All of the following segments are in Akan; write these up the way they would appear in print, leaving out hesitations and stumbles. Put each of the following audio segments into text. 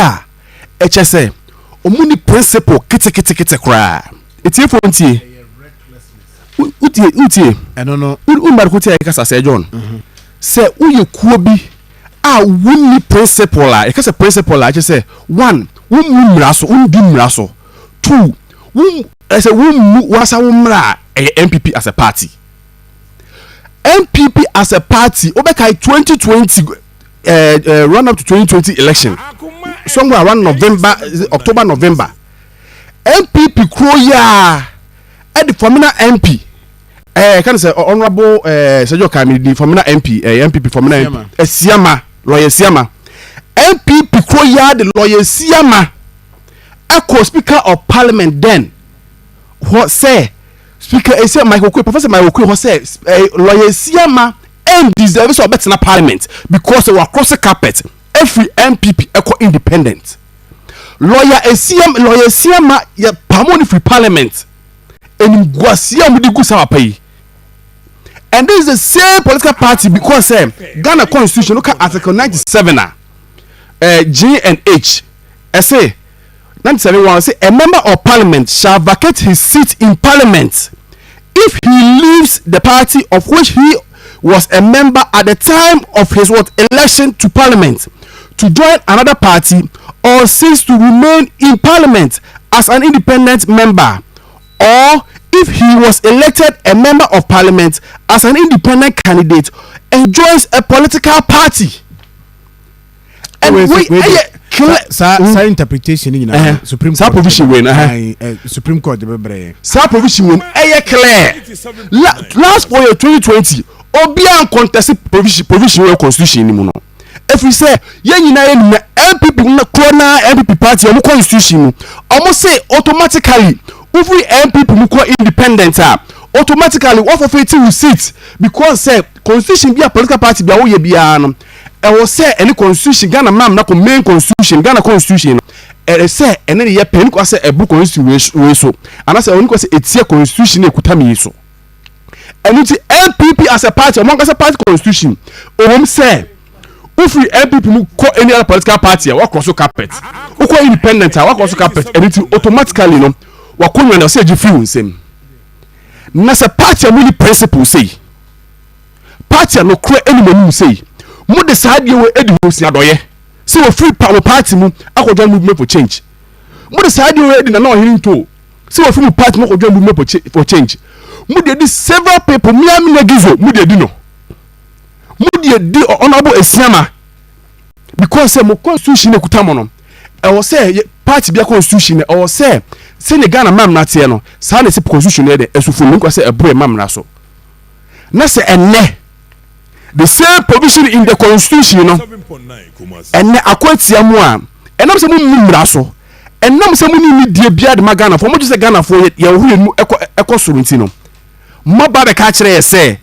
a eche say omuni principle kete kra etie fo ntie utie eno no umbar ko tie kasa say John say uye kuo bi a wuni principle a ekasa principle a eche say one wummu mraso undu mraso two wasa wumra NPP as a party as a party obekai 2020 run up to 2020 election somewhere around October November NPP kroya at the former MP can say honorable Sergio Kamidi former MP MPP former MP Siama lawyer Siama NPP kroya the lawyer Siama echo speaker of parliament then what say speaker say Michael Kwe Professor Michael Kwe say lawyer Siama and deserves to better parliament because they were across the carpet every MPP echo independent lawyer Siama ya pamoni free parliament and Guasia mudigu sawa pay and this is the same political party because Ghana constitution look at article 97 G and H say 97 say a member of parliament shall vacate his seat in parliament if he leaves the party of which he was a member at the time of his election to parliament to join another party or cease to remain in parliament as an independent member, or if he was elected a member of parliament as an independent candidate and joins a political party. And sa interpretation in Supreme Court provision Supreme Court sa provision when clear last for 2020 obia contest provision constitution ni mu no if we say yen nyina MPP na corona MPP party o constitution o say automatically every MPP mu ko independent automatically what of it will sit because say constitution be a political party be a wo ye bia no e wo say any constitution Ghana mam na ko main constitution Ghana constitution e say ene ye pen ko say e bu constitution we so ana say oni ko say etie constitution e kutami so enu ti MPP as a party among as a party constitution o say free MPP mu ko any other political party wa cross carpet o ko independent wa cross carpet enu ti automatically no wa konwa na say free unsem na say party mu ni principle say party no kro eni manu say mu de saade we edi ho si adoye say we free power party mu akojo movement for change mu de saade we edi na no hearing to say we free party mu akojo movement for change mu de several people mi na gizo mu de di no mu de di honorable Esiama because say mo constitution ekutamo no e wo say party bia constitution e wo say ne Ghana mam na tie no sa na se constitution e de esufo nko say ebro mam na so na say enne the same provision in the constitution no enne akwatia mu a enam se mu mmra so enam se mu ni die bia de Ghana fo mo je say Ghana fo ye hu enu ekosoro nti no mo ba be ka kire say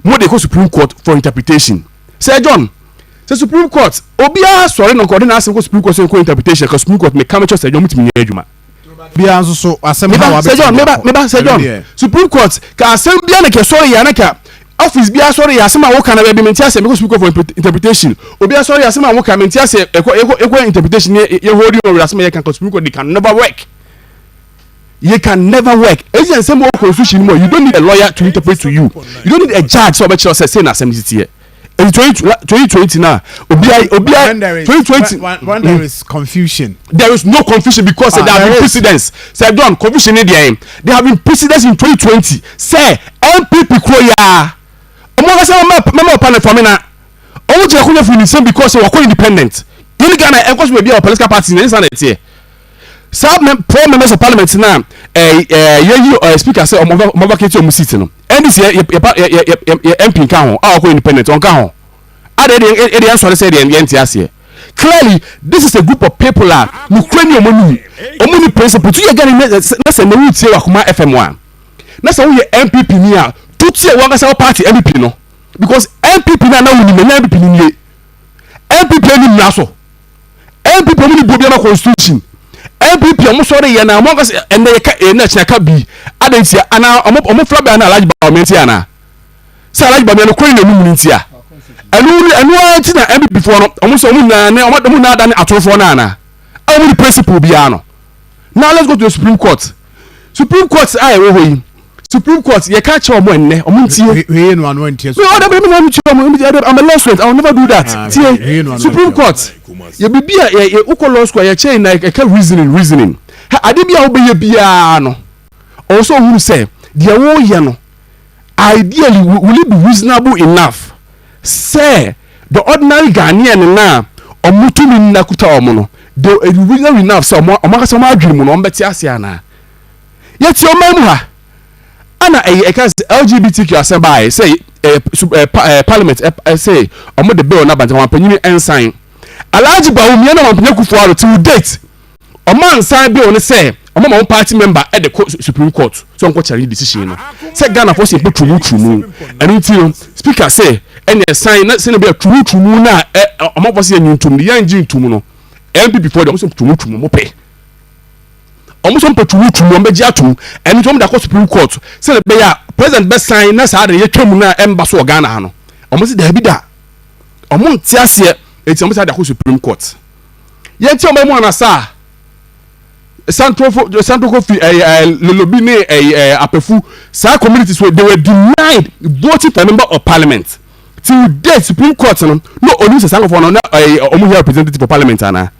mo de ko Supreme Court for interpretation say John say Supreme Court obia sorry no ko de na asen ko Supreme Court say ko interpretation ko Supreme Court me come say John mutimi nya adwuma bia nso so asem ha wa be say John Supreme Court ka asem bia na ke sorry ya na ka office bia sorry ya asem a wo kana be menti asem ko Supreme Court for interpretation obia sorry ya asem a wo kana menti asem eko interpretation ye hold you asem ya kan Supreme Court they can never work. You can never work. As you say more constitution more, you don't need a lawyer to interpret to you. You don't need a judge so about say na assembly here. In 2020 now, when there is confusion. There is no confusion because there have been precedents. Say John, confusion in there. There have been precedents in 2020. Say MPP kroya. Omo say member panel for me na. Omo je kunye for the because we are independent. You Ghana and cause we be a political party in this here. Some members of parliament now speaker say omo vacate omo seat no and this year MP kan ho a ko independent on kan ho ade answer say the NTS clearly this is a group of people are nukrani omo ni principle to get na say na wu tie Akoma FM 1 na say we MPP ni a to tie wa ga say party MPP no because MPP na wu ni na MPP ni MPP ni mraso MPP ni bobia na constitution MPP omo sorry ya na mo ga ende ye na chinaka bi adentia ana omo flaba na alaji ba menti ana sa alaji ba me no kwen na mu nti a anu anti na MPP fo no omo so omo na ne omo na da ne atofo na ana only principle biano. Now let's go to the Supreme Court. Supreme Court I Supreme Court you catch your money omuntie I'm a law student. I will never do that. Supreme Court you be you uko law school you chain like reasoning ade bia wo be bia no also who say the wo ye no ideally will it be reasonable enough say the ordinary Ghanaian na omutumi na kuta omo no the reasonable enough so omaka so ma adwiri mu no ombeti ase ana yet your memu ha ana LGBTQ assemble say parliament say omo the bill na banta wanpanyin ensign Alhaji Bawumia na wanpanyin Kufuor to date omo ensign bill ne say omo party member at the Supreme Court so nko challenge decision no say Ghana for say trumu and until speaker say any sign na say no be trumu na omo for say nyuntum yan jintum no NPP for dem so trumu mo pe omo so trumu mo be atum and to the Supreme Court say the be president be sign na sa de yetwam na emba so Ghana ha no omo say da bi da omo ntiase eti omo say the Supreme Court yeti omo mo na sa Central Kofi Lelobi ne Apefu sa communities where they were denied voting for a member of parliament till date Supreme Court no only say sanko for no omo here representative for parliament ana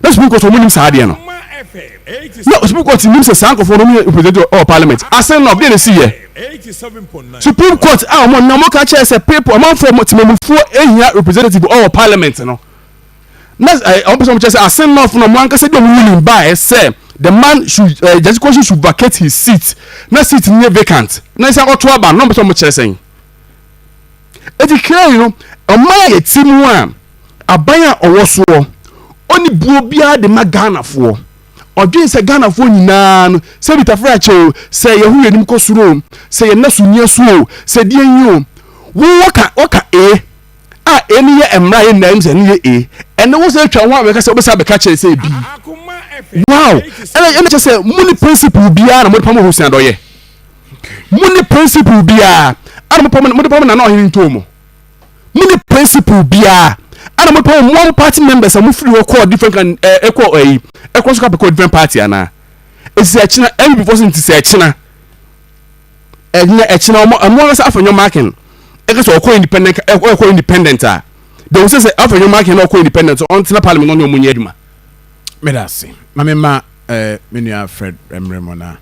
na Supreme Court omo nim sa ade no Supreme Court nim say sanko for no representative of parliament asen no dey see here Supreme Court omo na mo ka che say people among for timamufo ehia representative of parliament no na omo say asen no for no man ka say dem ruling by say the man should Judge should vacate his seat na seat near vacant na say oto aba no so mo kire say e di clear you know oman ye timu a abanya owoso oni buo bia de magana fo odwen se Ghana fo nyina no se bitafra che se ye hu yenim kosuro se ye nasu nyesu se die nyu wo waka eni ye emra ye nam se ni ye ene wo se twa ho abeka se obesa beka che se bi wow ene che se muni principle bia na mo pamo ho sia do ye muni principle bia ana mo pamo na no hin ntomo muni principle bia ana mo pamo one party members am free wo call different can ekwo so ka be different party ana esi achina every before since se achina mo sa afanyo marking ekese okwo independent they will say afanyo marking na okwo independent until parliament no nyo munye aduma medasi mamema menua Fred Emremona